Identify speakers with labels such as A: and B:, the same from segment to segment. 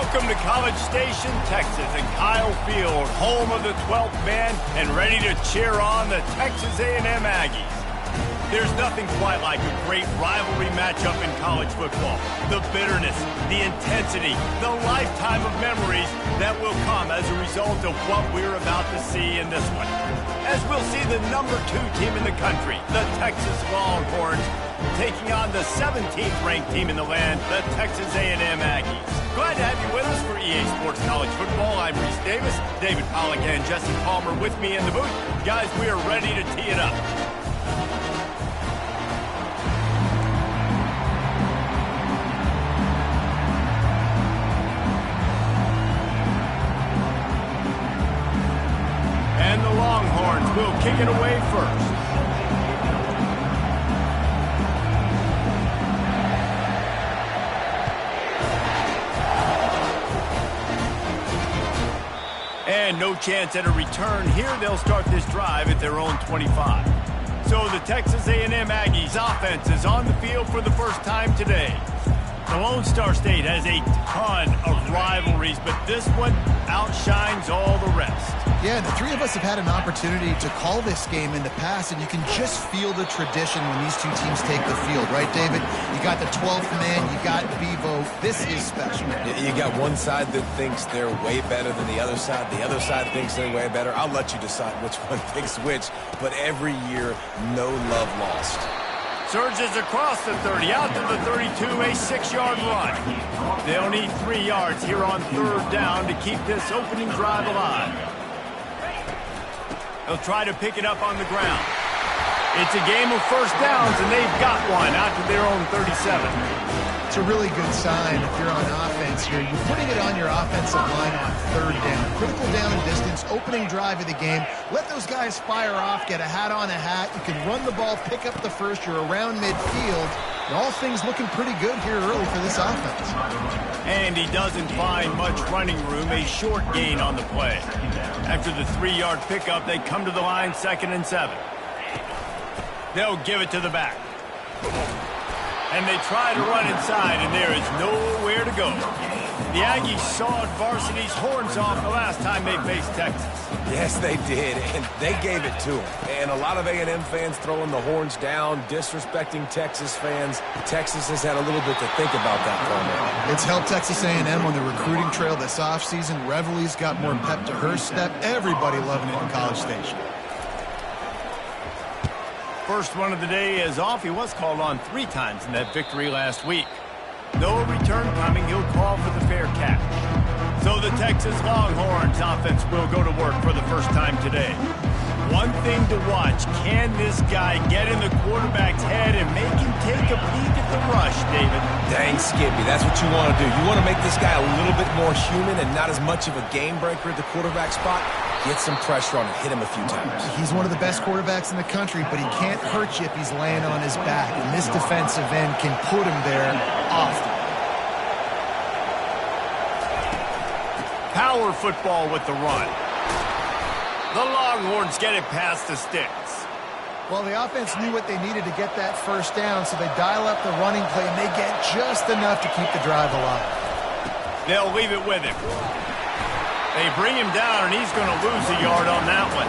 A: Welcome to College Station, Texas, and Kyle Field, home of the 12th man, and ready to cheer on the Texas A&M Aggies. There's nothing quite like a great rivalry matchup in college football. The bitterness, the intensity, the lifetime of memories that will come as a result of what we're about to see in this one. As we'll see the number 2 team in the country, the Texas Longhorns, taking on the 17th ranked team in the land, the Texas A&M Aggies. Glad to have you with us for EA Sports College Football. I'm Reese Davis, David Pollack, and Jesse Palmer with me in the booth. Guys, we are ready to tee it up. And the Longhorns will kick it away first. And no chance at a return here. They'll start this drive at their own 25. So the Texas A&M Aggies offense is on the field for the first time today. The Lone Star State has a ton of rivalries, but this one outshines all the rest.
B: Yeah, the three of us have had an opportunity to call this game in the past, and you can just feel the tradition when these two teams take the field, right, David? You got the 12th man, you got Bevo. This is special.
C: You got one side that thinks they're way better than the other side thinks they're way better. I'll let you decide which one thinks which, but every year, no love lost.
A: Surges across the 30, out to the 32, a 6-yard run. They'll need 3 yards here on 3rd down to keep this opening drive alive. They'll try to pick it up on the ground. It's a game of first downs, and they've got one out to their own 37.
B: It's a really good sign if you're on offense here. You're putting it on your offensive line on 3rd down. Critical down and distance, opening drive of the game. Let those guys fire off, get a hat on a hat. You can run the ball, pick up the first. You're around midfield. And all things looking pretty good here early for this offense.
A: And he doesn't find much running room, a short gain on the play. After the 3-yard pickup, they come to the line 2nd and 7. They'll give it to the back. And they try to run inside, and there is nowhere to go. The Aggies sawed varsity's horns off the last time they faced Texas.
C: Yes, they did, and they gave it to them. And a lot of A&M fans throwing the horns down, disrespecting Texas fans. Texas has had a little bit to think about that for now.
B: It's helped Texas A&M on the recruiting trail this offseason. Reveille's got more pep to her step. Everybody loving it in College Station.
A: First one of the day is off. He was called on 3 times in that victory last week. No return coming. He'll call for the fair catch. So the Texas Longhorns offense will go to work for the first time today. One thing to watch, can this guy get in the quarterback's head and make him take a peek at the rush, David?
C: Dang, Skippy, that's what you want to do. You want to make this guy a little bit more human and not as much of a game breaker at the quarterback spot. Get some pressure on him, hit him a few times.
B: He's one of the best quarterbacks in the country, but he can't hurt you if he's laying on his back. And this defensive end can put him there often.
A: Power football with the run. The Longhorns get it past the sticks.
B: Well, the offense knew what they needed to get that first down, so they dial up the running play, and they get just enough to keep the drive alive.
A: They'll leave it with him. They bring him down, and he's going to lose a yard on that one.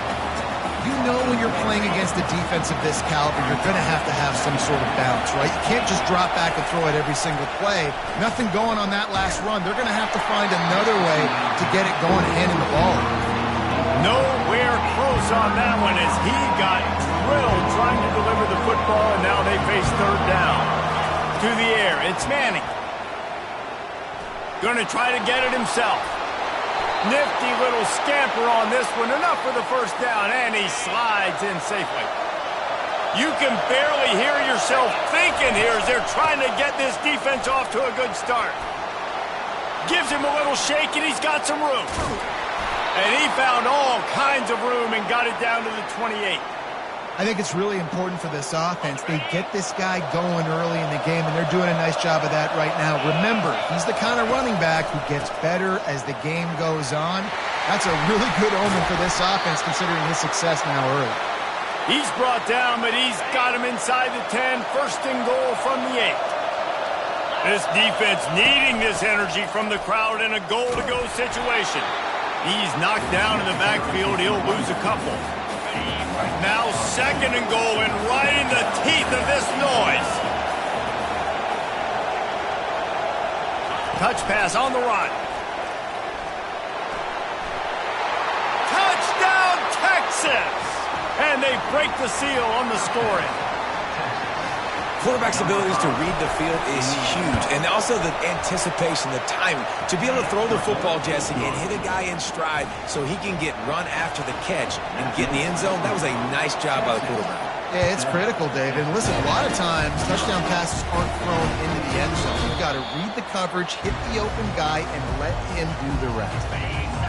B: You know when you're playing against a defense of this caliber, you're going to have some sort of bounce, right? You can't just drop back and throw it every single play. Nothing going on that last run. They're going to have to find another way to get it going and handing the ball.
A: Nowhere close on that one as he got drilled trying to deliver the football, and now they face 3rd down. To the air, it's Manning. Going to try to get it himself. Nifty little scamper on this one. Enough for the first down, and he slides in safely. You can barely hear yourself thinking here as they're trying to get this defense off to a good start. Gives him a little shake, and he's got some room. And he found all kinds of room and got it down to the 28.
B: I think it's really important for this offense. They get this guy going early in the game, and they're doing a nice job of that right now. Remember, he's the kind of running back who gets better as the game goes on. That's a really good omen for this offense, considering his success now early.
A: He's brought down, but he's got him inside the 10. 1st and goal from the 8. This defense needing this energy from the crowd in a goal-to-go situation. He's knocked down in the backfield. He'll lose a couple. Now 2nd and goal, and right in the teeth of this noise. Touch pass on the run. Touchdown, Texas! And they break the seal on the scoring.
C: Quarterback's abilities to read the field is huge, and also the anticipation, the timing. To be able to throw the football, Jesse, and hit a guy in stride so he can get run after the catch and get in the end zone, that was a nice job by the quarterback.
B: Yeah, it's critical, David. And listen, a lot of times, touchdown passes aren't thrown into the end zone. You've got to read the coverage, hit the open guy, and let him do the rest.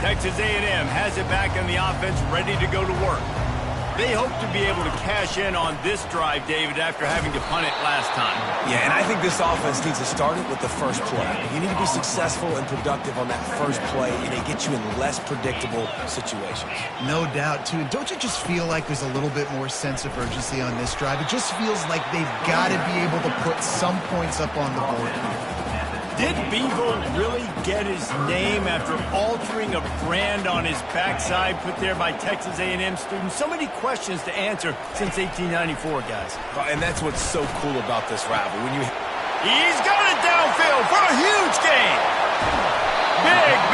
A: Texas A&M has it back in the offense, ready to go to work. They hope to be able to cash in on this drive, David, after having to punt it last time.
C: Yeah, and I think this offense needs to start it with the first play. You need to be successful and productive on that first play, and it gets you in less predictable situations.
B: No doubt, too. Don't you just feel like there's a little bit more sense of urgency on this drive? It just feels like they've got to be able to put some points up on the board.
A: Did Bevo really get his name after altering a brand on his backside put there by Texas A&M students? So many questions to answer since 1894, guys.
C: And that's what's so cool about this rivalry.
A: He's got it downfield for a huge gain.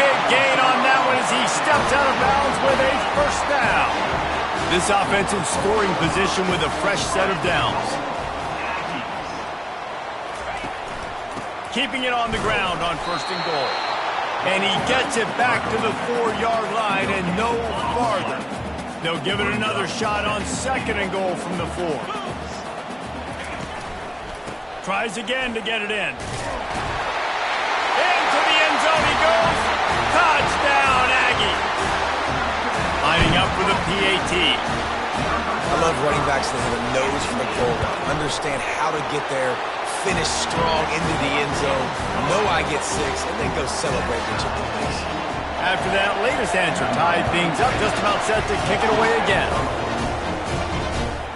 A: Big gain on that one as he steps out of bounds with a first down. This offense in scoring position with a fresh set of downs. Keeping it on the ground on 1st and goal. And he gets it back to the 4-yard line and no farther. They'll give it another shot on 2nd and goal from the 4. Tries again to get it in. Into the end zone he goes. Touchdown, Aggie. Lining up for the PAT.
C: I love running backs that have a nose for the goal line. Understand how to get there. Finish strong into the end zone, know I get 6, and then go celebrate the chicken wings.
A: After that latest answer tied things up, just about set to kick it away again.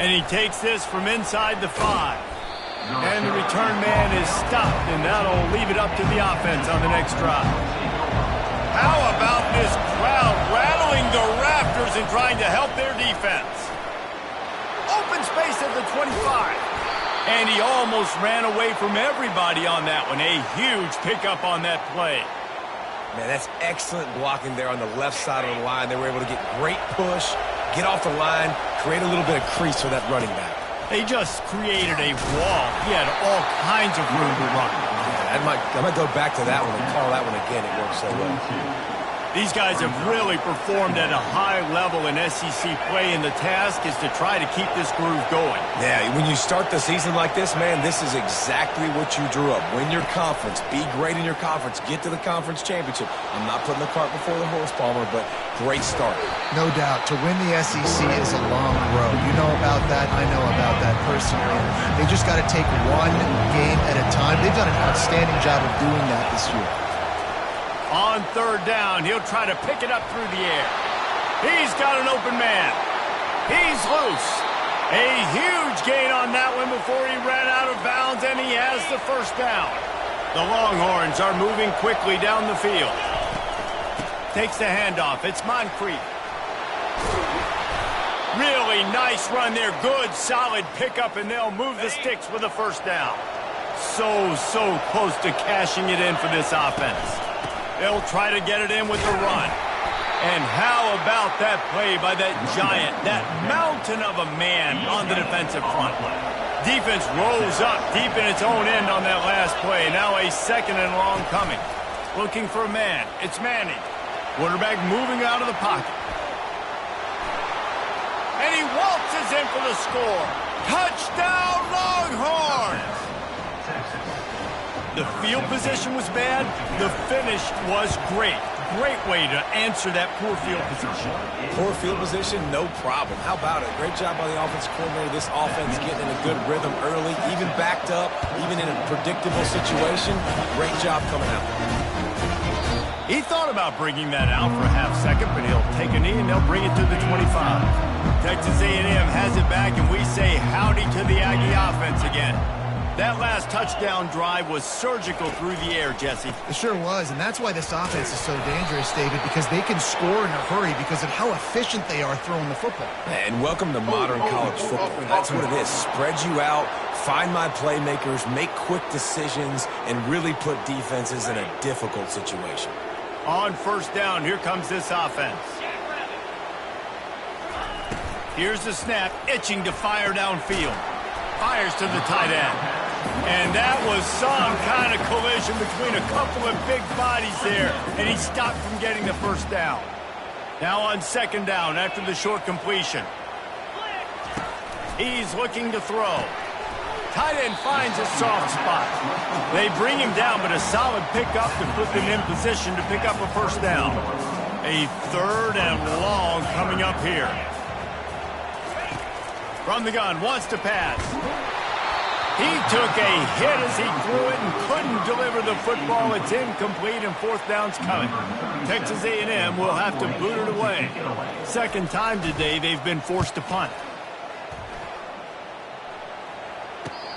A: And he takes this from inside the 5. And the return man is stopped, and that'll leave it up to the offense on the next drive. How about this crowd rattling the rafters and trying to help their defense? Open space at the 25. And he almost ran away from everybody on that one. A huge pickup on that play.
C: Man, that's excellent blocking there on the left side of the line. They were able to get great push, get off the line, create a little bit of crease for that running back.
A: They just created a wall. He had all kinds of room to run.
C: I might go back to that one and call that one again. It worked so well.
A: These guys have really performed at a high level in SEC play, and the task is to try to keep this groove going.
C: Yeah, when you start the season like this, man, this is exactly what you drew up. Win your conference. Be great in your conference. Get to the conference championship. I'm not putting the cart before the horse, Palmer, but great start.
B: No doubt. To win the SEC is a long road. You know about that. I know about that personally. They just got to take one game at a time. They've done an outstanding job of doing that this year.
A: On 3rd down, he'll try to pick it up through the air. He's got an open man. He's loose. A huge gain on that one before he ran out of bounds, and he has the first down. The Longhorns are moving quickly down the field. Takes the handoff. It's Moncrief. Really nice run there. Good, solid pickup, and they'll move the sticks with a first down. So close to cashing it in for this offense. They'll try to get it in with the run. And how about that play by that giant, that mountain of a man on the defensive front? Defense rose up deep in its own end on that last play. Now a 2nd and long coming. Looking for a man. It's Manning. Quarterback moving out of the pocket. And he waltzes in for the score. Touchdown, Longhorns! The field position was bad. The finish was great. Great way to answer that poor field position.
C: Poor field position, no problem. How about it? Great job by the offensive coordinator. This offense getting in a good rhythm early, even backed up, even in a predictable situation. Great job coming out.
A: He thought about bringing that out for a half second, but he'll take a knee and they'll bring it to the 25. Texas A&M has it back, and we say howdy to the Aggie offense again. That last touchdown drive was surgical through the air, Jesse.
B: It sure was, and that's why this offense is so dangerous, David, because they can score in a hurry because of how efficient they are throwing the football.
C: And welcome to modern college football. That's what it is. Spread you out, find my playmakers, make quick decisions, and really put defenses in a difficult situation.
A: On first down, here comes this offense. Here's the snap, itching to fire downfield. Fires to the tight end. And that was some kind of collision between a couple of big bodies there, and he stopped from getting the first down. Now on second down after the short completion. He's looking to throw. Tight end finds a soft spot. They bring him down, but a solid pickup to put them in position to pick up a first down. A third and long coming up here. From the gun, wants to pass. He took a hit as he threw it and couldn't deliver the football. It's incomplete and fourth down's coming. Texas A&M will have to boot it away. Second time today they've been forced to punt.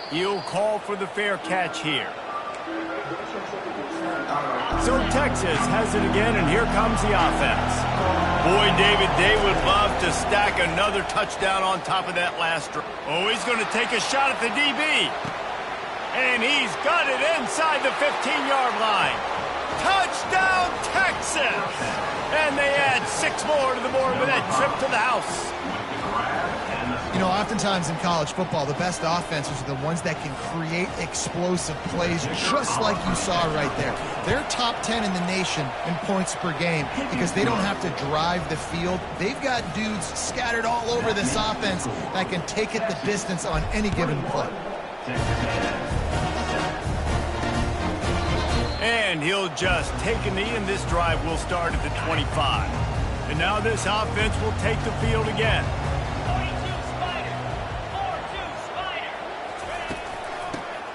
A: He'll call for the fair catch here. So Texas has it again, and here comes the offense. Boy, David, they would love to stack another touchdown on top of that last drive. Oh, he's going to take a shot at the DB. And he's got it inside the 15-yard line. Touchdown, Texas! And they add 6 more to the board with that trip to the house.
B: You know, oftentimes in college football, the best offenses are the ones that can create explosive plays, just like you saw right there. They're top 10 in the nation in points per game because they don't have to drive the field. They've got dudes scattered all over this offense that can take it the distance on any given play.
A: And he'll just take a knee, and this drive will start at the 25. And now this offense will take the field again.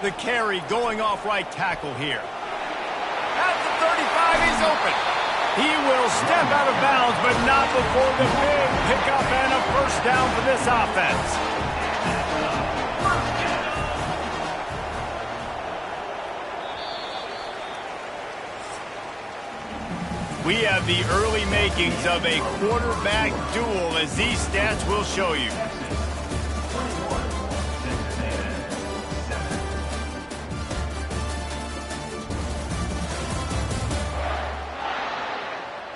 A: The carry going off right tackle here. At the 35, he's open. He will step out of bounds, but not before the big pickup and a first down for this offense. We have the early makings of a quarterback duel, as these stats will show you.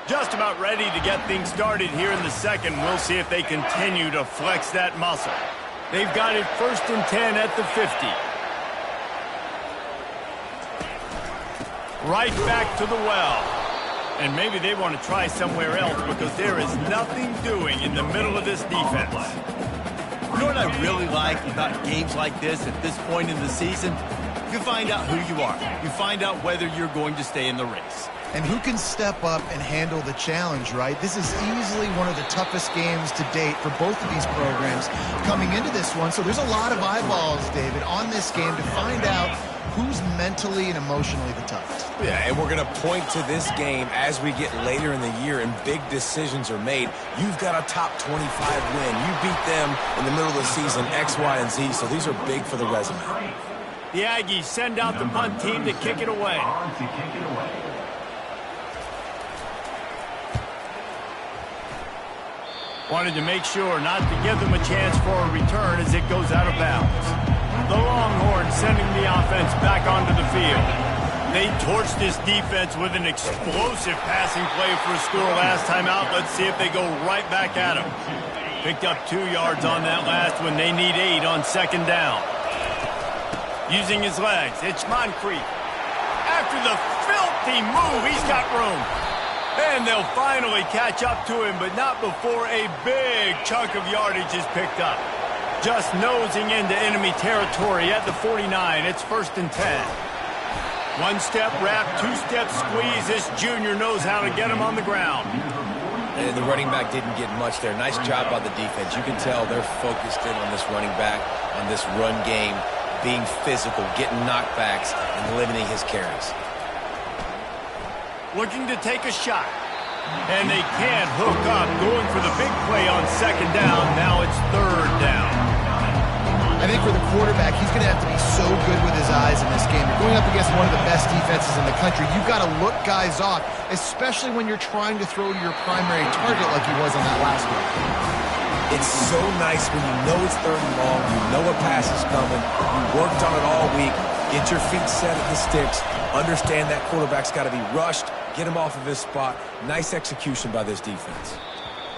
A: Just about ready to get things started here in the second. We'll see if they continue to flex that muscle. They've got it 1st and 10 at the 50. Right back to the well. And maybe they want to try somewhere else because there is nothing doing in the middle of this defense.
D: You know what I really like about games like this at this point in the season? You find out who you are. You find out whether you're going to stay in the race.
B: And who can step up and handle the challenge, right? This is easily one of the toughest games to date for both of these programs coming into this one. So there's a lot of eyeballs, David, on this game to find out who's mentally and emotionally the toughest.
C: Yeah, and we're going to point to this game as we get later in the year and big decisions are made. You've got a top 25 win. You beat them in the middle of the season, X, Y, and Z, so these are big for the resume.
A: The Aggies send out the punt team to kick it away. Wanted to make sure not to give them a chance for a return as it goes out of bounds. The Longhorns sending the offense back onto the field. They torched this defense with an explosive passing play for a score last time out. Let's see if they go right back at them. Picked up 2 yards on that last one. They need 8 on second down. Using his legs, it's Moncrief. After the filthy move, he's got room. And they'll finally catch up to him, but not before a big chunk of yardage is picked up. Just nosing into enemy territory at the 49. It's 1st and 10. One-step wrap, two-step squeeze. This junior knows how to get him on the ground.
C: And the running back didn't get much there. Nice job by the defense. You can tell they're focused in on this running back, on this run game, being physical, getting knockbacks, and limiting his carries.
A: Looking to take a shot. And they can't hook up. Going for the big play on second down. Now it's 3rd down.
B: I think for the quarterback, he's going to have to be so good with his eyes in this game. You're going up against one of the best defenses in the country. You've got to look guys off, especially when you're trying to throw to your primary target like he was on that last one.
C: It's so nice when you know it's 3rd and long, you know a pass is coming, you worked on it all week, get your feet set at the sticks, understand that quarterback's got to be rushed, get him off of his spot. Nice execution by this defense.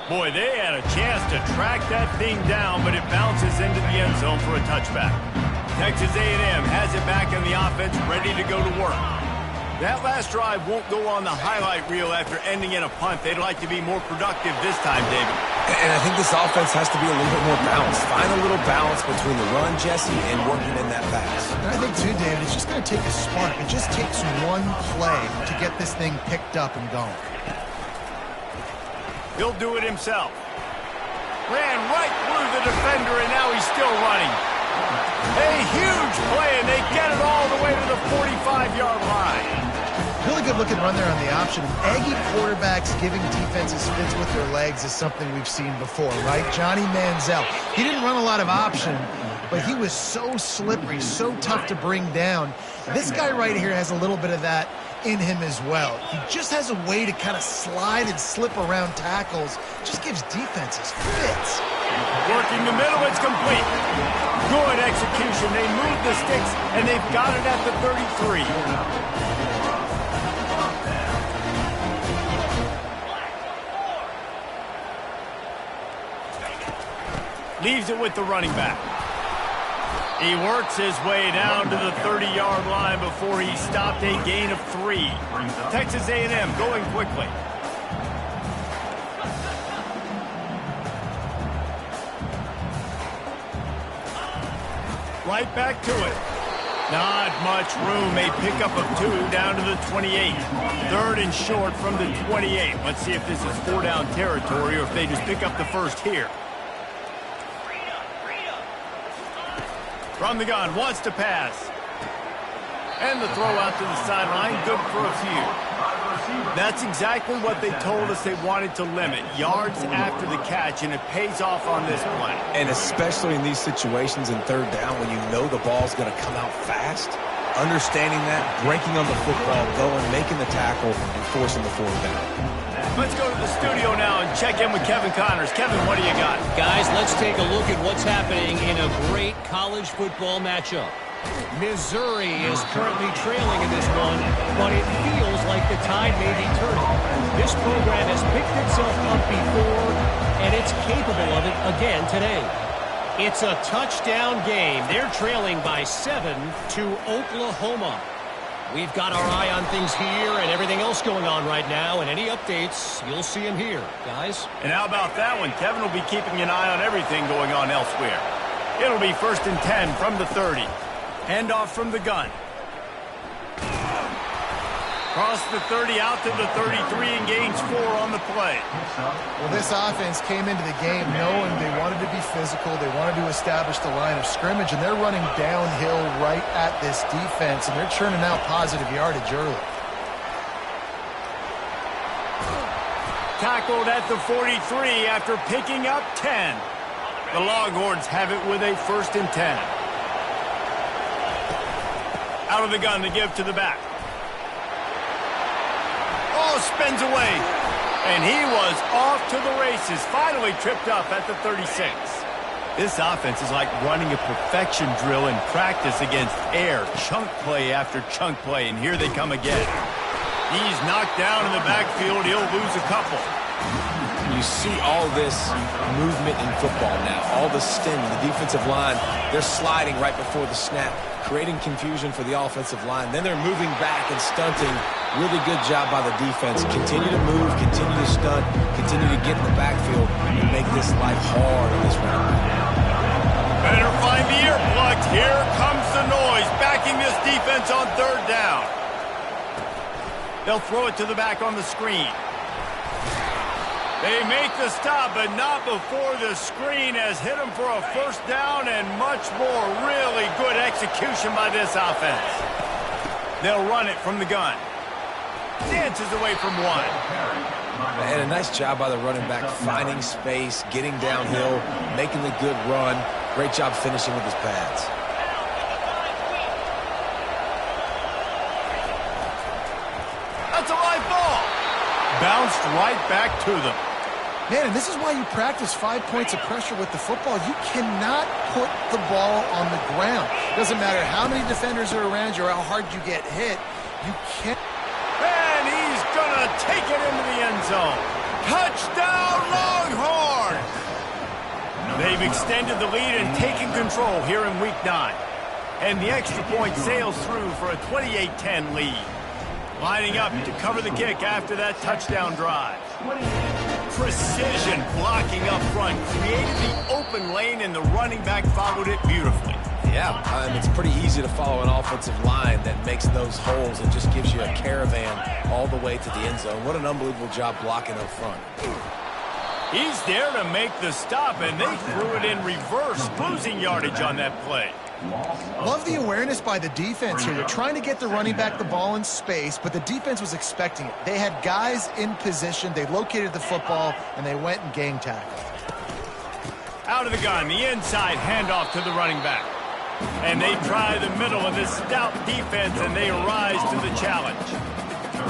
A: Boy, they had a chance to track that thing down, but it bounces into the end zone for a touchback. Texas A&M has it back in the offense, ready to go to work. That last drive won't go on the highlight reel after ending in a punt. They'd like to be more productive this time, David.
C: And I think this offense has to be a little bit more balanced. Find a little balance between the run, Jesse, and working in that pass.
B: And I think, too, David, it's just going to take a spark. It just takes one play to get this thing picked up and going.
A: He'll do it himself. Ran right through the defender, and now he's still running. A huge play, and they get it all the way to the 45-yard line.
B: Really good looking run there on the option. Aggie quarterbacks giving defenses fits with their legs is something we've seen before, right? Johnny Manziel. He didn't run a lot of option, but he was so slippery, so tough to bring down. This guy right here has a little bit of that in him as well. He just has a way to kind of slide and slip around tackles. Just gives defenses fits.
A: Working the middle, it's complete. Good execution. They move the sticks, and they've got it at the 33. Leaves it with the running back. He works his way down to the 30-yard line before he stopped a gain of 3. Texas A&M going quickly. Right back to it. Not much room. A pickup of 2 down to the 28. 3rd and short from the 28. Let's see if this is 4-down territory or if they just pick up the first here. From the gun, wants to pass. And the throw out to the sideline, good for a few. That's exactly what they told us they wanted to limit. Yards after the catch, and it pays off on this play.
C: And especially in these situations in 3rd down when you know the ball's going to come out fast, understanding that, breaking on the football, going, making the tackle, and forcing the 4th down.
A: Let's go to the studio now and check in with Kevin Connors. Kevin, what do you got?
E: Guys, let's take a look at what's happening in a great college football matchup. Missouri is currently trailing in this one, but it feels like the tide may be turning. This program has picked itself up before, and it's capable of it again today. It's a touchdown game. They're trailing by 7 to Oklahoma. We've got our eye on things here and everything else going on right now, and any updates, you'll see them here, guys.
A: And how about that one? Kevin will be keeping an eye on everything going on elsewhere. It'll be 1st and 10 from the 30. Handoff from the gun. Across the 30, out to the 33, and gains 4 on the play.
B: Well, this offense came into the game knowing they wanted to be physical, they wanted to establish the line of scrimmage, and they're running downhill right at this defense, and they're churning out positive yardage early.
A: Tackled at the 43 after picking up 10. The Longhorns have it with a 1st and 10. Out of the gun to give to the back. Oh, spins away. And he was off to the races. Finally tripped up at the 36. This offense is like running a perfection drill in practice against air. Chunk play after chunk play. And here they come again. He's knocked down in the backfield. He'll lose a couple.
C: You see all this movement in football now. All the stim, the defensive line, they're sliding right before the snap, creating confusion for the offensive line. Then they're moving back and stunting. Really good job by the defense. Continue to move, continue to stunt, continue to get in the backfield and make this life hard on this round.
A: Better find the earplugs. Here comes the noise, backing this defense on 3rd down. They'll throw it to the back on the screen. They make the stop, but not before the screen has hit them for a 1st down and much more. Really good execution by this offense. They'll run it from the gun. Dances away from 1.
C: And a nice job by the running back, finding space, getting downhill, making the good run. Great job finishing with his pads.
A: That's a live ball. Bounced right back to them.
B: Man, and this is why you practice 5 points of pressure with the football. You cannot put the ball on the ground. Doesn't matter how many defenders are around you or how hard you get hit. You can't.
A: And he's going to take it into the end zone. Touchdown, Longhorns! They've extended the lead and taken control here in Week 9. And the extra point sails through for a 28-10 lead. Lining up to cover the kick after that touchdown drive. Precision blocking up front created the open lane, and the running back followed it beautifully.
C: Yeah, and it's pretty easy to follow an offensive line that makes those holes and just gives you a caravan all the way to the end zone. What an unbelievable job blocking up front.
A: He's there to make the stop, and they threw it in reverse, losing yardage on that play.
B: Love the awareness by the defense here. They're trying to get the running back the ball in space, but the defense was expecting it. They had guys in position. They located the football, and they went and gang tackled.
A: Out of the gun, the inside handoff to the running back. And they try the middle of this stout defense, and they rise to the challenge.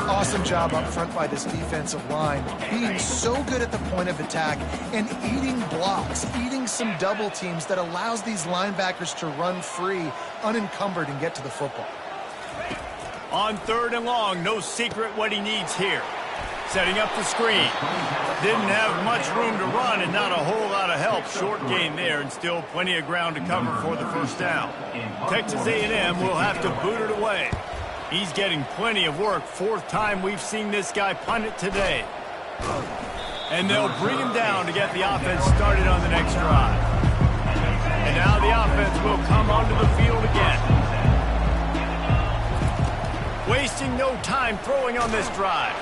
B: Awesome job up front by this defensive line, being so good at the point of attack and eating blocks, eating some double teams that allows these linebackers to run free, unencumbered, and get to the football.
A: On 3rd and long, no secret what he needs here. Setting up the screen. Didn't have much room to run and not a whole lot of help. Short gain there and still plenty of ground to cover for the first down. Texas A&M will have to boot it away. He's getting plenty of work. 4th time we've seen this guy punt it today. And they'll bring him down to get the offense started on the next drive. And now the offense will come onto the field again. Wasting no time throwing on this drive.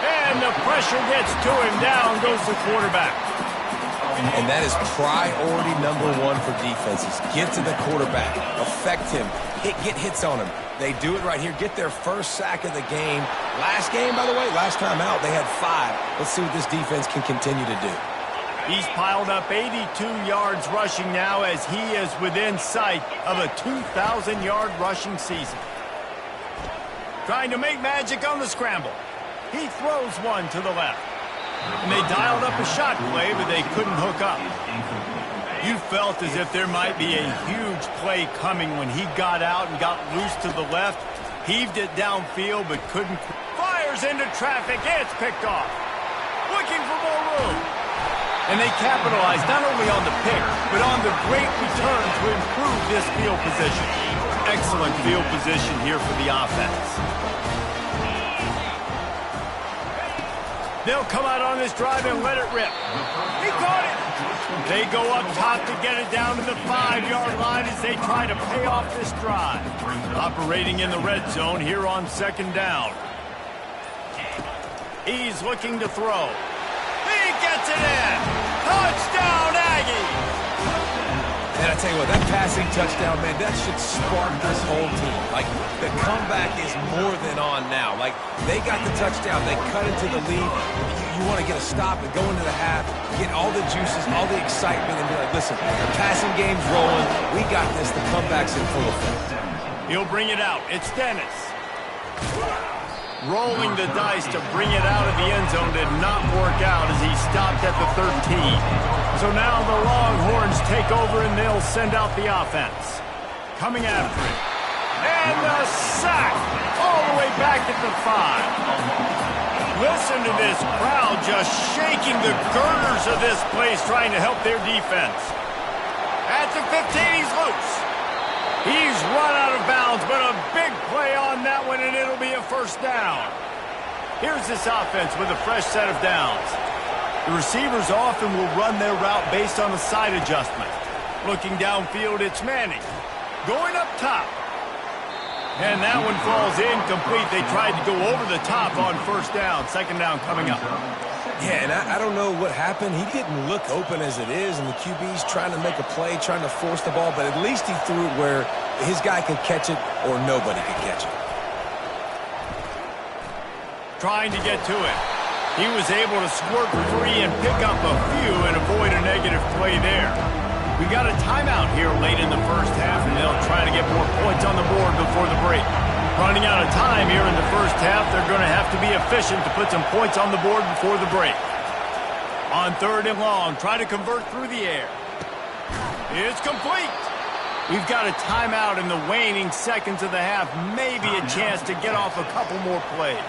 A: And the pressure gets to him. Down goes the quarterback.
C: And that is priority #1 for defenses. Get to the quarterback. Affect him. Get hits on him. They do it right here. Get their first sack of the game. Last game, by the way, last time out, they had 5. Let's see what this defense can continue to do.
A: He's piled up 82 yards rushing now as he is within sight of a 2,000-yard rushing season. Trying to make magic on the scramble. He throws one to the left. And they dialed up a shot play, but they couldn't hook up. You felt as if there might be a huge play coming when he got out and got loose to the left. Heaved it downfield, but couldn't. Fires into traffic. It's picked off. Looking for more room. And they capitalized not only on the pick, but on the great return to improve this field position. Excellent field position here for the offense. They'll come out on this drive and let it rip. He caught it. They go up top to get it down to the 5-yard line as they try to pay off this drive. Operating in the red zone here on 2nd down. He's looking to throw. He gets it in. Touchdown, Aggies.
C: And I tell you what, that passing touchdown, man, that should spark this whole team. Like, the comeback is more than on now. Like, they got the touchdown. They cut into the lead. You want to get a stop and go into the half, get all the juices, all the excitement, and be like, listen, the passing game's rolling. We got this. The comeback's in full effect.
A: He'll bring it out. It's Dennis. Rolling the dice to bring it out of the end zone did not work out as he stopped at the 13. So now the Longhorns take over and they'll send out the offense. Coming after it. And the sack all the way back at the 5. Listen to this crowd just shaking the girders of this place trying to help their defense. At the 15, he's loose. He's run out of bounds, but a big play on that one, and it'll be a first down. Here's this offense with a fresh set of downs. The receivers often will run their route based on a side adjustment. Looking downfield, it's Manning. Going up top. And that one falls incomplete. They tried to go over the top on first down. 2nd down coming up.
C: Yeah, and I don't know what happened. He didn't look open as it is, and the QB's trying to make a play, trying to force the ball, but at least he threw it where his guy could catch it or nobody could catch it.
A: Trying to get to it. He was able to squirt free and pick up a few and avoid a negative play there. We got a timeout here late in the first half, and they'll try to get more points on the board before the break. Running out of time here in the first half, they're going to have to be efficient to put some points on the board before the break. On 3rd and long, try to convert through the air. It's complete. We've got a timeout in the waning seconds of the half, maybe a chance to get off a couple more plays.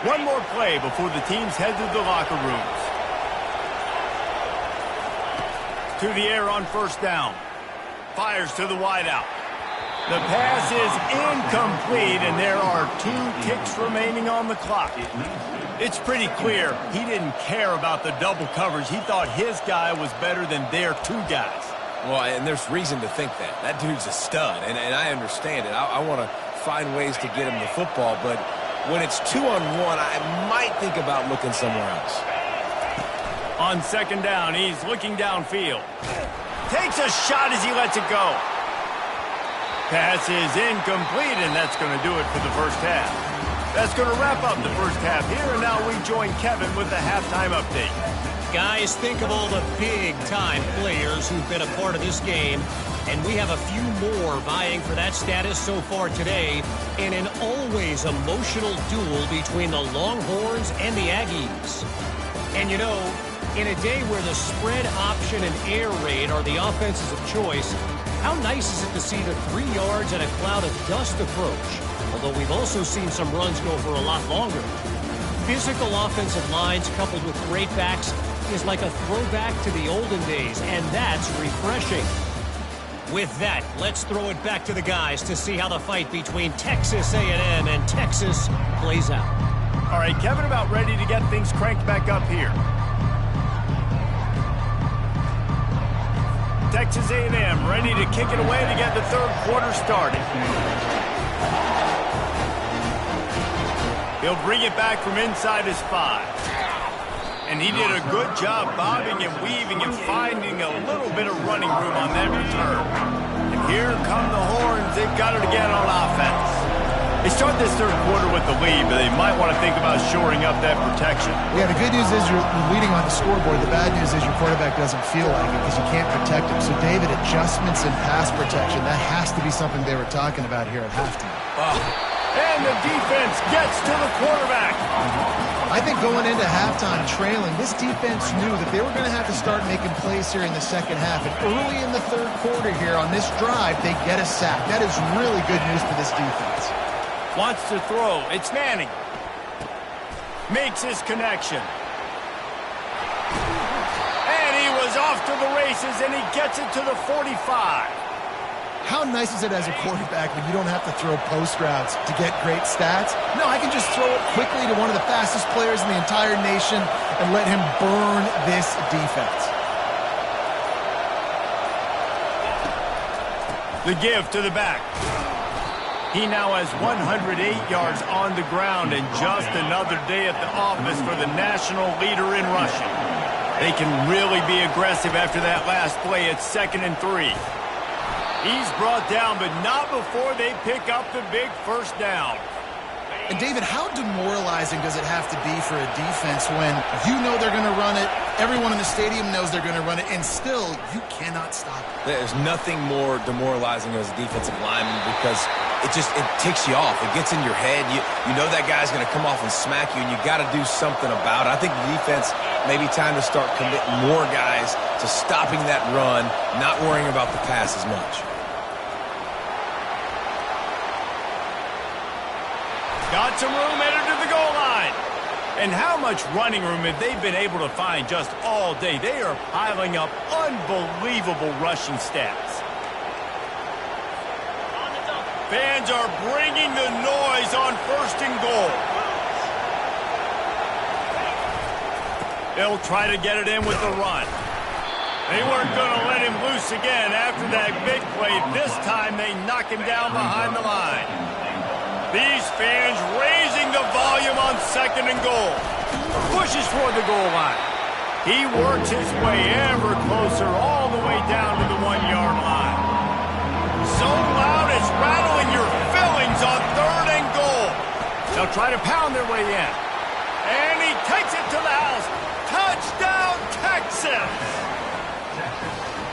A: One more play before the teams head to the locker rooms. To the air on 1st down. Fires to the wideout. The pass is incomplete, and there are 2 ticks remaining on the clock. It's pretty clear he didn't care about the double coverage. He thought his guy was better than their 2 guys.
C: Well, and there's reason to think that. That dude's a stud, and I understand it. I want to find ways to get him the football, but when it's 2-on-1, I might think about looking somewhere else.
A: On 2nd down, he's looking downfield. Takes a shot as he lets it go. Pass is incomplete, and that's going to do it for the first half. That's going to wrap up the first half here, and now we join Kevin with the halftime update.
E: Guys, think of all the big-time players who've been a part of this game, and we have a few more vying for that status so far today in an always emotional duel between the Longhorns and the Aggies. And you know, in a day where the spread option and air raid are the offenses of choice, how nice is it to see the 3 yards and a cloud of dust approach? Although we've also seen some runs go for a lot longer. Physical offensive lines coupled with great backs is like a throwback to the olden days, and that's refreshing. With that, let's throw it back to the guys to see how the fight between Texas A&M and Texas plays out.
A: All right, Kevin, about ready to get things cranked back up here. Texas A&M ready to kick it away to get the 3rd quarter started. He'll bring it back from inside his 5. And he did a good job bobbing and weaving and finding a little bit of running room on that return. And here come the Horns. They've got it again on offense. They start this 3rd quarter with the lead, but they might want to think about shoring up that protection.
B: Yeah, the good news is you're leading on the scoreboard. The bad news is your quarterback doesn't feel like it because you can't protect him. So, David, adjustments in pass protection, that has to be something they were talking about here at halftime.
A: And the defense gets to the quarterback.
B: I think going into halftime trailing, this defense knew that they were going to have to start making plays here in the 2nd half. And early in the 3rd quarter here on this drive, they get a sack. That is really good news for this defense.
A: Wants to throw. It's Manning. Makes his connection. And he was off to the races, and he gets it to the 45.
B: How nice is it as a quarterback when you don't have to throw post routes to get great stats? No, I can just throw it quickly to one of the fastest players in the entire nation and let him burn this defense.
A: The give to the back. He now has 108 yards on the ground, and just another day at the office for the national leader in rushing. They can really be aggressive after that last play. It's 2nd and 3. He's brought down, but not before they pick up the big 1st down.
B: And, David, how demoralizing does it have to be for a defense when you know they're going to run it, everyone in the stadium knows they're going to run it, and still you cannot stop it?
C: There's nothing more demoralizing as a defensive lineman because it ticks you off. It gets in your head. You know that guy's going to come off and smack you, and you got to do something about it. I think the defense may be time to start committing more guys to stopping that run, not worrying about the pass as much.
A: Got some room headed to the goal line. And how much running room have they been able to find just all day? They are piling up unbelievable rushing stats. Fans are bringing the noise on 1st and goal. They'll try to get it in with the run. They weren't going to let him loose again after that big play. This time they knock him down behind the line. These fans raising the volume on 2nd and goal. Pushes toward the goal line. He works his way ever closer all the way down to the 1-yard line. So loud it's rattling your fillings on 3rd and goal. They'll try to pound their way in. And he takes it to the house. Touchdown, Texas!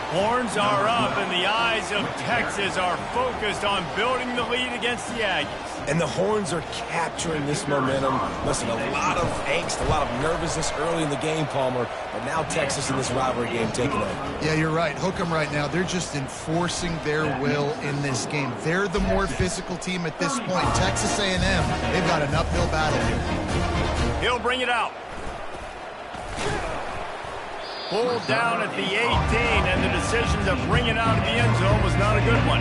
A: Horns are up, and the eyes of Texas are focused on building the lead against the Aggies.
C: And the Horns are capturing this momentum. Listen, a lot of angst, a lot of nervousness early in the game, Palmer, but now Texas in this rivalry game taking over.
B: Yeah, you're right. Hook them right now. They're just enforcing their will in this game. They're the more physical team at this point. Texas A&M, they've got an uphill battle here.
A: He'll bring it out. Pulled down at the 18, and the decision to bring it out of the end zone was not a good one.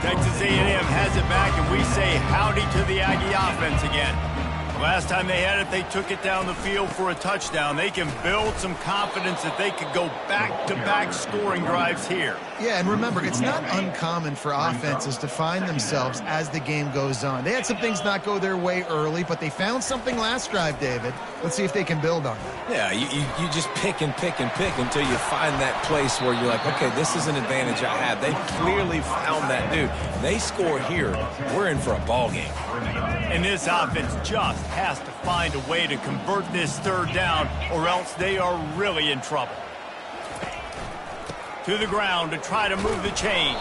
A: Texas A&M has it back, and we say howdy to the Aggie offense again. Last time they had it, they took it down the field for a touchdown. They can build some confidence that they could go back-to-back scoring drives here.
B: Yeah, and remember, it's not uncommon for offenses to find themselves as the game goes on. They had some things not go their way early, but they found something last drive, David. Let's see if they can build on it.
C: Yeah, you just pick and pick and pick until you find that place where you're like, okay, this is an advantage I have. They clearly found that dude. They score here, we're in for a ball game.
A: And this offense just has to find a way to convert this 3rd down, or else they are really in trouble. To the ground to try to move the chains.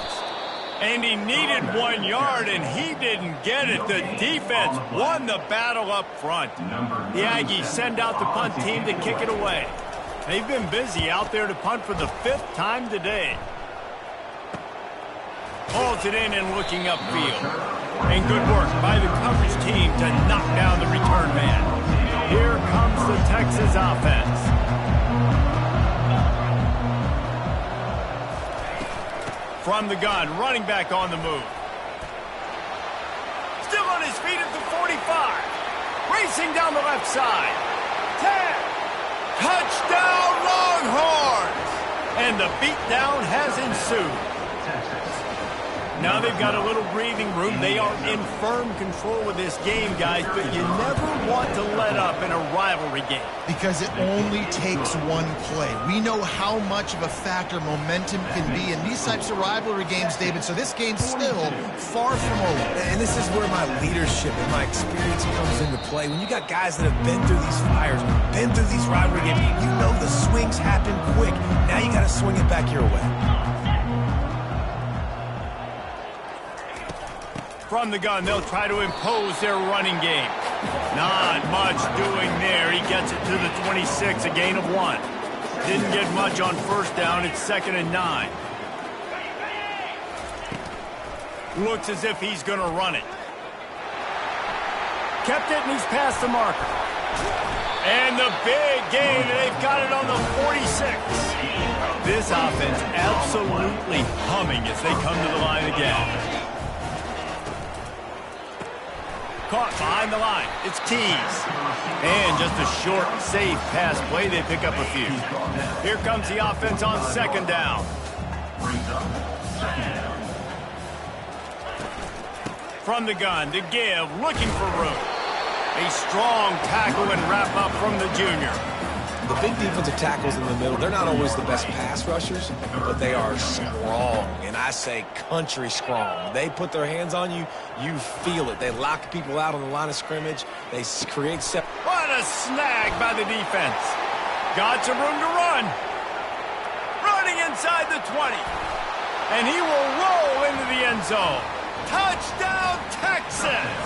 A: And he needed 1 yard, and he didn't get it. The defense won the battle up front. The Aggies send out the punt team to kick it away. They've been busy out there to punt for the 5th time today. Holds it in and looking upfield. And good work by the coverage team to knock down the return man. Here comes the Texas offense. From the gun, running back on the move. Still on his feet at the 45. Racing down the left side. 10. Touchdown, Longhorns! And the beatdown has ensued. Now they've got a little breathing room. They are in firm control of this game, guys, but you never want to let up in a rivalry game.
B: Because it only takes one play. We know how much of a factor momentum can be in these types of rivalry games, David, so this game's still far from over.
C: And this is where my leadership and my experience comes into play. When you got guys that have been through these fires, been through these rivalry games, you know the swings happen quick. Now you got to swing it back your way.
A: From the gun, they'll try to impose their running game. Not much doing there. He gets it to the 26, a gain of 1. Didn't get much on 1st down. It's 2nd and 9. Looks as if he's going to run it. Kept it, and he's past the marker. And the big gain, they've got it on the 46. This offense absolutely humming as they come to the line again. Caught behind the line. It's Keys. And just a short, safe pass play. They pick up a few. Here comes the offense on 2nd down. From the gun to give, looking for room. A strong tackle and wrap up from the junior.
C: The big defensive tackles in the middle, they're not always the best pass rushers, but they are strong, and I say country strong. They put their hands on you, you feel it. They lock people out on the line of scrimmage. They create
A: What a snag by the defense. Got some room to run. Running inside the 20. And he will roll into the end zone. Touchdown, Texas!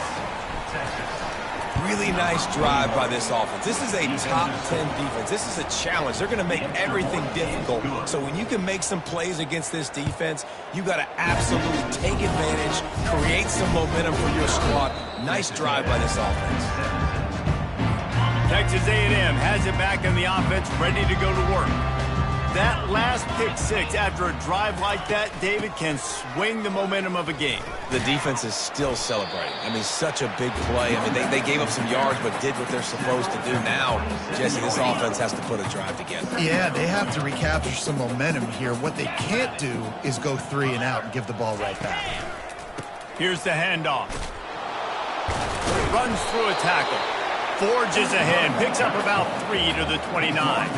C: Really nice drive by this offense. This is a top 10 defense. This is a challenge. They're going to make everything difficult. So when you can make some plays against this defense, you got to absolutely take advantage, create some momentum for your squad. Nice drive by this offense.
A: Texas A&M has it back in the offense, ready to go to work. That last pick 6 after a drive like that, David, can swing the momentum of a game.
C: The defense is still celebrating. I mean, such a big play. I mean, they gave up some yards but did what they're supposed to do. Now, Jesse, this offense has to put a drive together.
B: Yeah, they have to recapture some momentum here. What they can't do is go 3 and out and give the ball right back.
A: Here's the handoff. Runs through a tackle. Forges ahead. Picks up about 3 to the 29.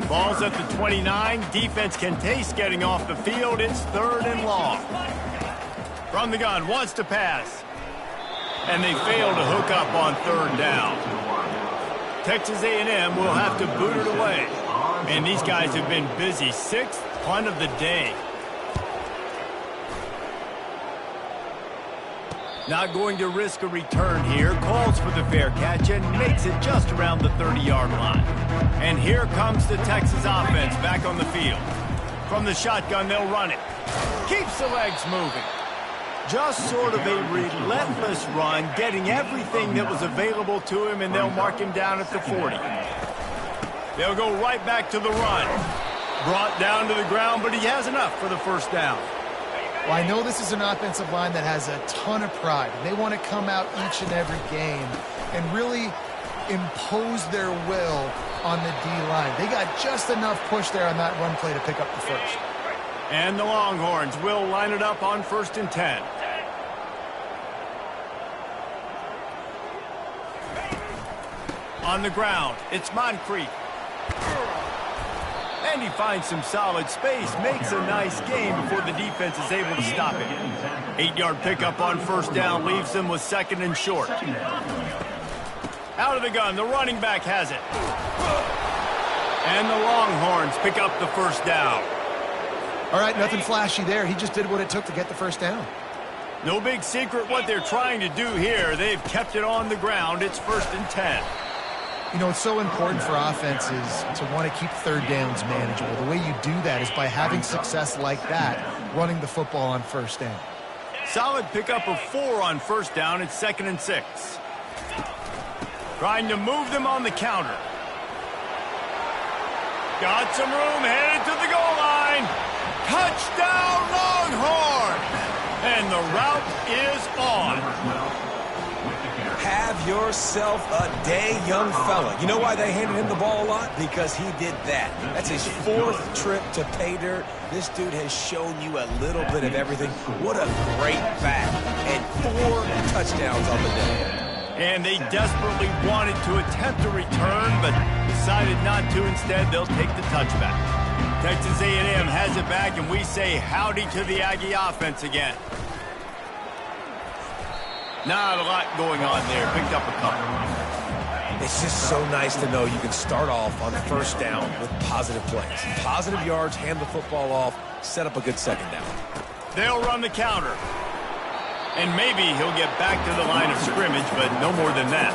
A: Ball's at the 29. Defense can taste getting off the field. It's 3rd and long. From the gun, wants to pass. And they fail to hook up on 3rd down. Texas A&M will have to boot it away. And these guys have been busy. 6th punt of the day. Not going to risk a return here. Calls for the fair catch and makes it just around the 30-yard line. And here comes the Texas offense back on the field. From the shotgun, they'll run it. Keeps the legs moving. Just sort of a relentless run, getting everything that was available to him, and they'll mark him down at the 40. They'll go right back to the run. Brought down to the ground, but he has enough for the 1st down.
B: Well, I know this is an offensive line that has a ton of pride. They want to come out each and every game and really impose their will on the D-line. They got just enough push there on that run play to pick up the 1st.
A: And the Longhorns will line it up on 1st and 10. On the ground, it's Moncrief. And he finds some solid space, makes a nice game before the defense is able to stop him. 8-yard pickup on 1st down leaves them with 2nd and short. Out of the gun, the running back has it. And the Longhorns pick up the 1st down.
B: All right, nothing flashy there. He just did what it took to get the 1st down.
A: No big secret what they're trying to do here. They've kept it on the ground. It's 1st and 10.
B: You know, it's so important for offenses to want to keep 3rd downs manageable. The way you do that is by having success like that, running the football on 1st down.
A: Solid pickup of 4 on 1st down. It's 2nd and 6. Trying to move them on the counter. Got some room, headed to the goal line. Touchdown, Longhorn! And the route is on.
C: Have yourself a day, young fella. You know why they handed him the ball a lot? Because he did that. That's his 4th trip to pay dirt. This dude has shown you a little bit of everything. What a great back. And 4 touchdowns on the day.
A: And they desperately wanted to attempt a return, but decided not to. Instead, they'll take the touchback. Texas A&M has it back, and we say howdy to the Aggie offense again. Not a lot going on there. Picked up a couple.
C: It's just so nice to know you can start off on 1st down with positive plays. Positive yards, hand the football off, set up a good 2nd down.
A: They'll run the counter. And maybe he'll get back to the line of scrimmage, but no more than that.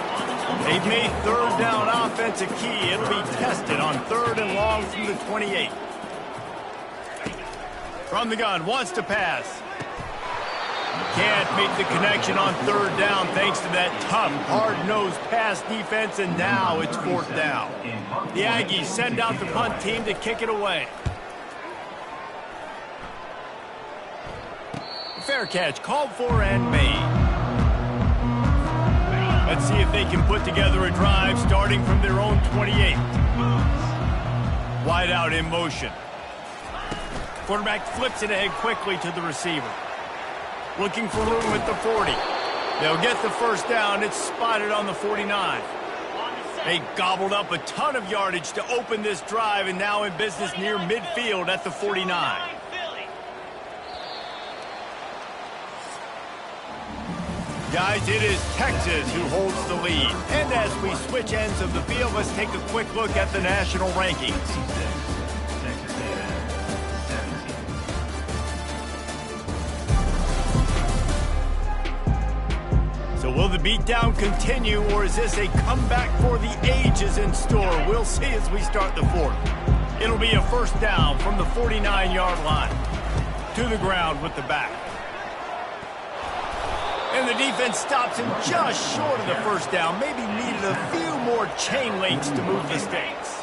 A: They've made 3rd down offense a key. It'll be tested on 3rd and long from the 28. From the gun, wants to pass. Can't make the connection on 3rd down thanks to that tough, hard-nosed pass defense, and now it's 4th down. The Aggies send out the punt team to kick it away. Fair catch called for and made. Let's see if they can put together a drive starting from their own 28. Wide out in motion. Quarterback flips it ahead quickly to the receiver. Looking for room at the 40. They'll get the 1st down. It's spotted on the 49. They gobbled up a ton of yardage to open this drive, and now in business near midfield at the 49. Guys, it is Texas who holds the lead. And as we switch ends of the field, let's take a quick look at the national rankings. So will the beatdown continue, or is this a comeback for the ages in store? We'll see as we start the 4th. It'll be a 1st down from the 49-yard line. To the ground with the back. And the defense stops him just short of the 1st down. Maybe needed a few more chain links to move the stakes.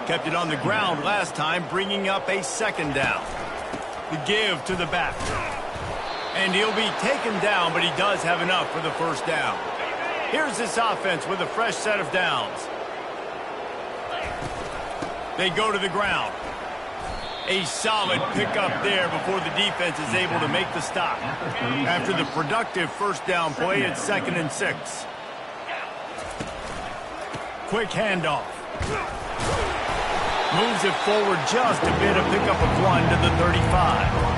A: Kept it on the ground last time, bringing up a 2nd down. The give to the back. And he'll be taken down, but he does have enough for the 1st down. Here's this offense with a fresh set of downs. They go to the ground. A solid pickup there before the defense is able to make the stop. After the productive 1st down play, it's 2nd and 6. Quick handoff. Moves it forward just a bit, a pickup of 1 to the 35.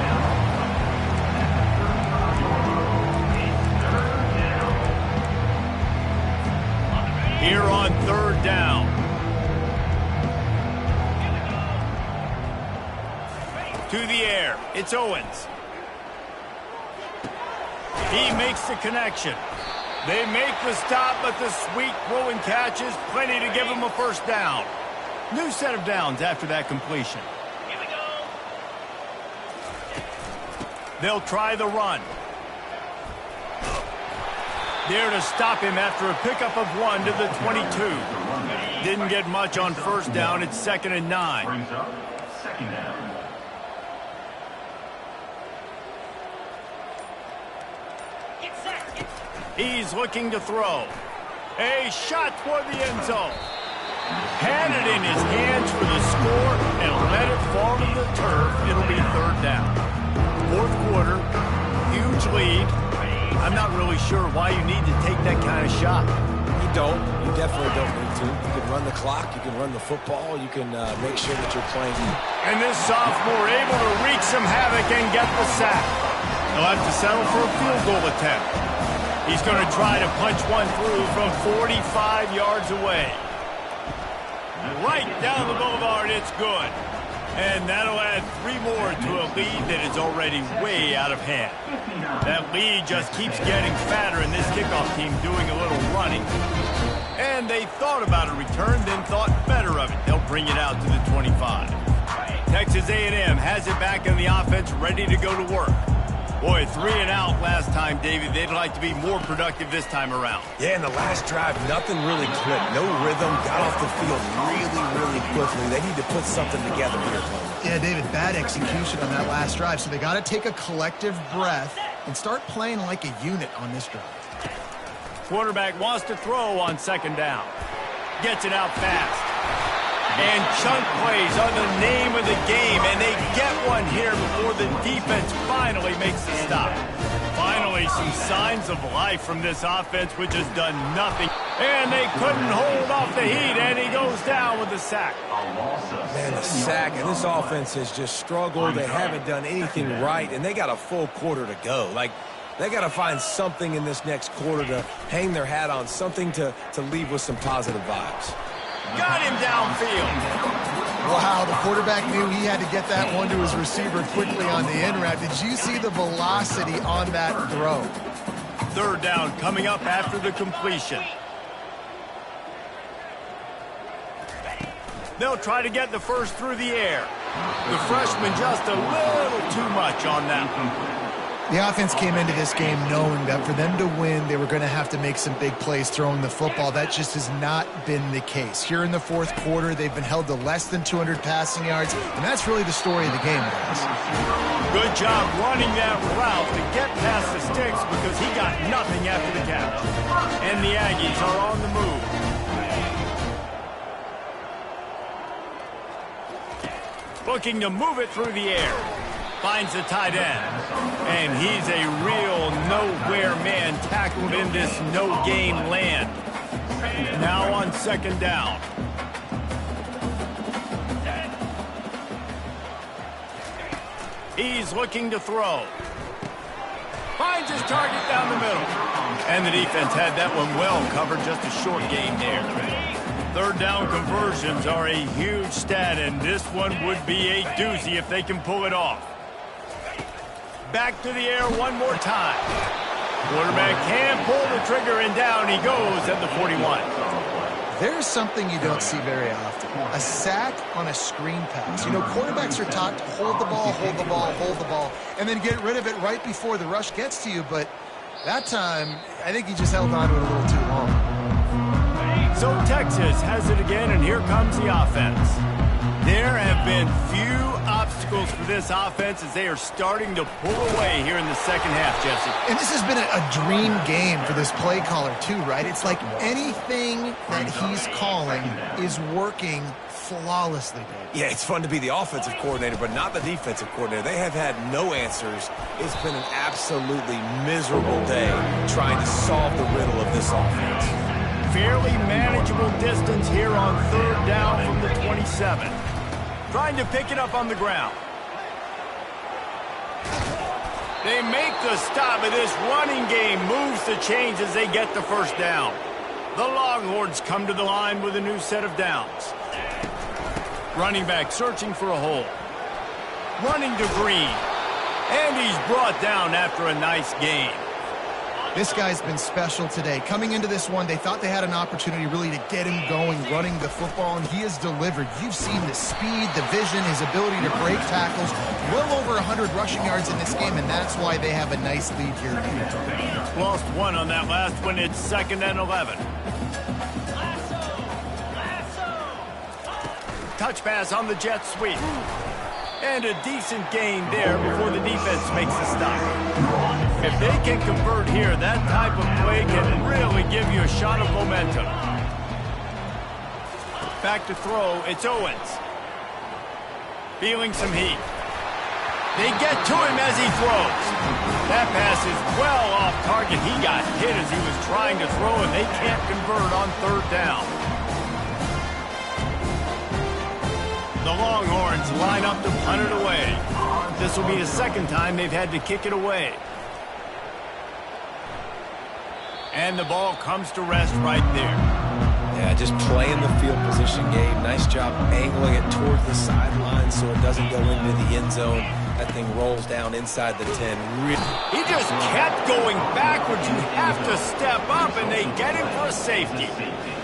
A: Here on 3rd down. To the air, it's Owens. He makes the connection. They make the stop, but the sweet throw and catch is plenty to give him a 1st down. New set of downs after that completion. Here we go. They'll try the run. There to stop him after a pickup of 1 to the 22. Didn't get much on 1st down. It's 2nd and 9.
F: Brings up 2nd down.
A: He's looking to throw. A shot toward the end zone. Had it in his hands for the score and let it fall to the turf. It'll be 3rd down. 4th quarter, huge lead. I'm not really sure why you need to take that kind of shot.
C: You don't. You definitely don't need to. You can run the clock. You can run the football. You can make sure that you're playing.
A: And this sophomore able to wreak some havoc and get the sack. He'll have to settle for a field goal attempt. He's going to try to punch one through from 45 yards away. Right down the boulevard, it's good. And that'll add 3 more to a lead that is already way out of hand. That lead just keeps getting fatter, and this kickoff team doing a little running. And they thought about a return, then thought better of it. They'll bring it out to the 25. Texas A&M has it back in the offense, ready to go to work. Boy, 3 and out last time, David. They'd like to be more productive this time around.
C: Yeah, in the last drive, nothing really clicked. No rhythm, got off the field really quickly. They need to put something together here.
B: Yeah, David, bad execution on that last drive, so they got to take a collective breath and start playing like a unit on this drive.
A: Quarterback wants to throw on 2nd down. Gets it out fast. And chunk plays are the name of the game, and they get one here before the defense finally makes the stop. Finally, some signs of life from this offense, which has done nothing. And they couldn't hold off the heat, and he goes down with the sack.
C: Man, the sack, and this offense has just struggled. They haven't done anything right, and they got a full quarter to go. Like, they got to find something in this next quarter to hang their hat on, something to leave with some positive vibes.
A: Got him downfield.
B: Wow, the quarterback knew he had to get that one to his receiver quickly on the in route. Did you see the velocity on that throw?
A: 3rd down coming up after the completion. They'll try to get the 1st through the air. The freshman just a little too much on that one.
B: The offense came into this game knowing that for them to win, they were going to have to make some big plays throwing the football. That just has not been the case. Here in the 4th quarter, they've been held to less than 200 passing yards, and that's really the story of the game, guys.
A: Good job running that route to get past the sticks because he got nothing after the catch. And the Aggies are on the move. Looking to move it through the air. Finds the tight end. And he's a real nowhere man tackled in this no-game land. Now on 2nd down. He's looking to throw. Finds his target down the middle. And the defense had that one well covered, just a short game there. 3rd down conversions are a huge stat, and this one would be a doozy if they can pull it off. Back to the air one more time. Quarterback can pull the trigger, and down he goes at the 41.
B: There's something you don't see very often. A sack on a screen pass. You know, quarterbacks are taught to hold the ball, hold the ball, hold the ball, and then get rid of it right before the rush gets to you. But that time, I think he just held on to it a little too long.
A: So Texas has it again, and here comes the offense. There have been few obstacles for this offense as they are starting to pull away here in the 2nd half, Jesse.
B: And this has been a dream game for this play caller, too, right? It's like anything that he's calling is working flawlessly, Dave.
C: Yeah, it's fun to be the offensive coordinator, but not the defensive coordinator. They have had no answers. It's been an absolutely miserable day trying to solve the riddle of this offense.
A: Fairly manageable distance here on 3rd down from the 27. trying to pick it up on the ground. They make the stop, and this running game moves the chains as they get the first down. The Longhorns come to the line with a new set of downs. Running back searching for a hole. Running to Green. And he's brought down after a nice gain.
B: This guy's been special today. Coming into this one, they thought they had an opportunity really to get him going, running the football, and he has delivered. You've seen the speed, the vision, his ability to break tackles. Well over 100 rushing yards in this game, and that's why they have a nice lead here.
A: Lost one on that last one. It's 2nd and 11. Touch pass on the jet sweep. And a decent gain there before the defense makes the stop. If they can convert here, that type of play can really give you a shot of momentum. Back to throw, it's Owens. Feeling some heat. They get to him as he throws. That pass is well off target. He got hit as he was trying to throw, and they can't convert on 3rd down. The Longhorns line up to punt it away. This will be the 2nd time they've had to kick it away. And the ball comes to rest right there.
C: Yeah, just playing the field position game. Nice job angling it towards the sideline so it doesn't go into the end zone. That thing rolls down inside the 10.
A: He just kept going backwards. You have to step up, and they get him for a safety.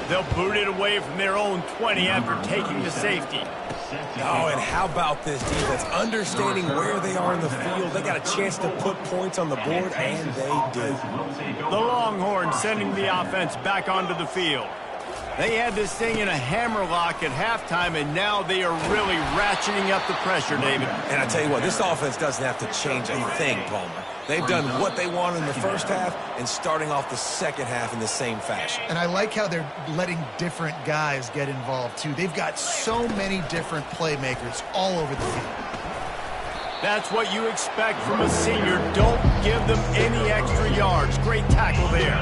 A: They'll boot it away from their own 20 after taking the safety.
C: Oh, and how about this defense? Understanding where they are in the field. They got a chance to put points on the board, and they do.
A: The Longhorns sending the offense back onto the field. They had this thing in a hammerlock at halftime, and now they are really ratcheting up the pressure, David.
C: And I tell you what, this offense doesn't have to change a thing, Palmer. They've done what they want in the first half and starting off the second half in the same fashion.
B: And I like how they're letting different guys get involved, too. They've got so many different playmakers all over the field.
A: That's what you expect from a senior. Don't give them any extra yards. Great tackle there.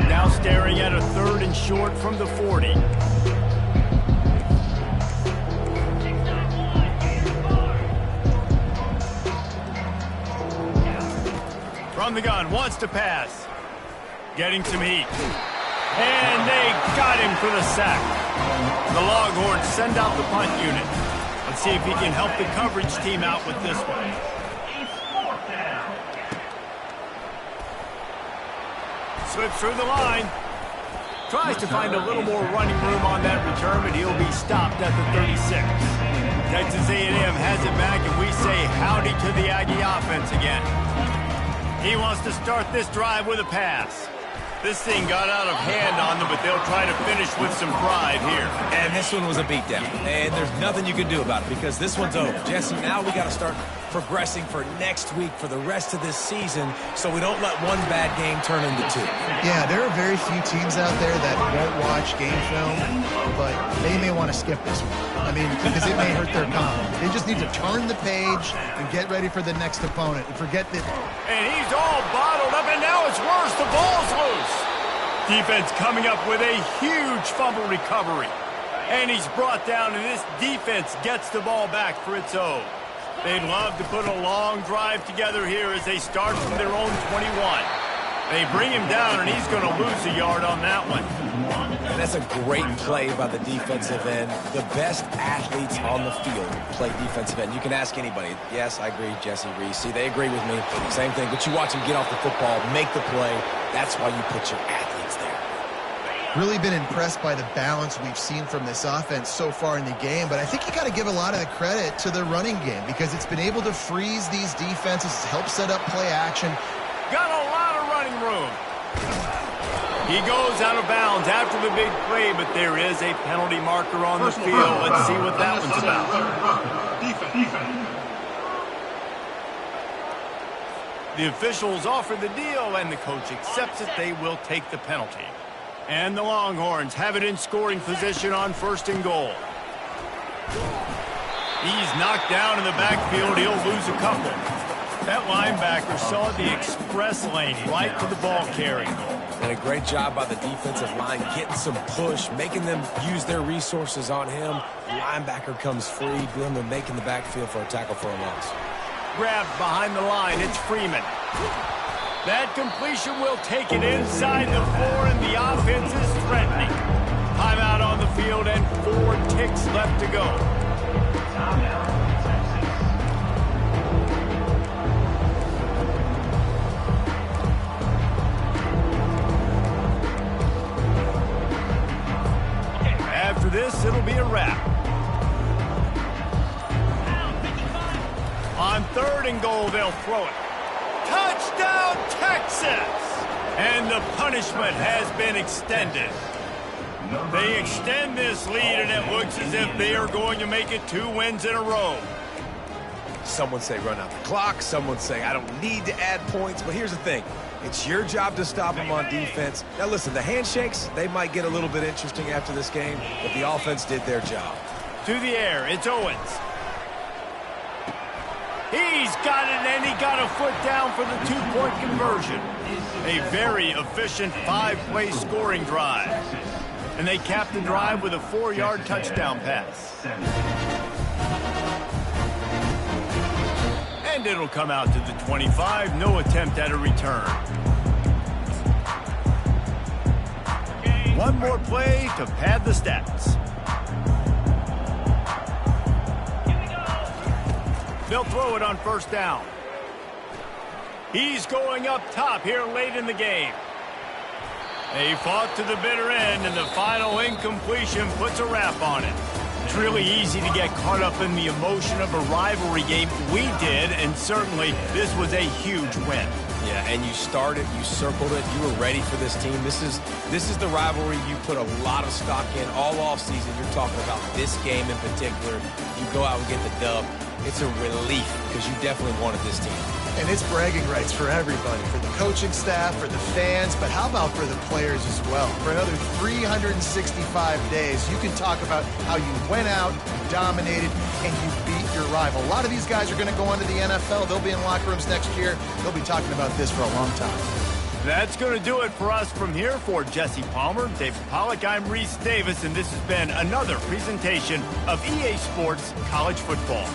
A: Now staring at a 3rd and short from the 40. From the gun, wants to pass. Getting some heat. And they got him for the sack. The Longhorns send out the punt unit. Let's see if he can help the coverage team out with this one. Slips through the line. Tries to find a little more running room on that return, but he'll be stopped at the 36. Texas A&M has it back, and we say howdy to the Aggie offense again. He wants to start this drive with a pass. This thing got out of hand on them, but they'll try to finish with some pride here.
C: And this one was a beatdown. And there's nothing you can do about it because this one's over. Jesse, now we got to start progressing for next week for the rest of this season so we don't let one bad game turn into 2.
B: Yeah, there are very few teams out there that won't watch game film, but they may want to skip this one. I mean, because it may hurt their confidence. They just need to turn the page and get ready for the next opponent and forget that.
A: And he's all bottled up, and now it's worse. The ball's loose. Defense coming up with a huge fumble recovery. And he's brought down, and this defense gets the ball back for its own. They'd love to put a long drive together here as they start from their own 21. They bring him down, and he's going to lose a yard on that one.
C: And that's a great play by the defensive end. The best athletes on the field play defensive end. You can ask anybody. Yes, I agree, Jesse Reese. They agree with me. Same thing. But you watch him get off the football, make the play. That's why you put your athletes there.
B: Really been impressed by the balance we've seen from this offense so far in the game, but I think you got to give a lot of the credit to the running game because it's been able to freeze these defenses, help set up play action.
A: Got a lot of running room. He goes out of bounds after the big play, but there is a penalty marker on the field. Let's see what that one's about. The officials offer the deal, and the coach accepts it. They will take the penalty. And the Longhorns have it in scoring position on 1st and goal. He's knocked down in the backfield. He'll lose a couple. That linebacker saw the express lane right to the ball carrier.
C: And a great job by the defensive line, getting some push, making them use their resources on him. Linebacker comes free, Glenn, they're making the backfield for a tackle for a loss.
A: Grabbed behind the line, it's Freeman. That completion will take it inside the 4, and the offense is threatening. Timeout on the field and 4 ticks left to go. After this, it'll be a wrap. On 3rd and goal, they'll throw it. Touchdown, Texas! And the punishment has been extended. They extend this lead, and it looks as if they are going to make it 2 wins in a row.
C: Some say run out the clock. Some say I don't need to add points. But here's the thing. It's your job to stop them on defense. Now, listen, the handshakes, they might get a little bit interesting after this game, but the offense did their job.
A: To the air, it's Owens. He's got it, and he got a foot down for the 2-point conversion. A very efficient 5-play scoring drive. And they capped the drive with a 4-yard touchdown pass. And it'll come out to the 25. No attempt at a return. One more play to pad the stats. They'll throw it on 1st down. He's going up top here late in the game. They fought to the bitter end, and the final incompletion puts a wrap on it. It's really easy to get caught up in the emotion of a rivalry game. We did, and certainly this was a huge win.
C: Yeah, and you started, you circled it, you were ready for this team. This is the rivalry you put a lot of stock in all offseason. You're talking about this game in particular. You go out and get the dub. It's a relief because you definitely wanted this team.
B: And it's bragging rights for everybody, for the coaching staff, for the fans, but how about for the players as well? For another 365 days, you can talk about how you went out, you dominated, and you beat your rival. A lot of these guys are going to go on to the NFL. They'll be in locker rooms next year. They'll be talking about this for a long time.
A: That's going to do it for us from here. For Jesse Palmer, David Pollack, I'm Reese Davis, and this has been another presentation of EA Sports College Football.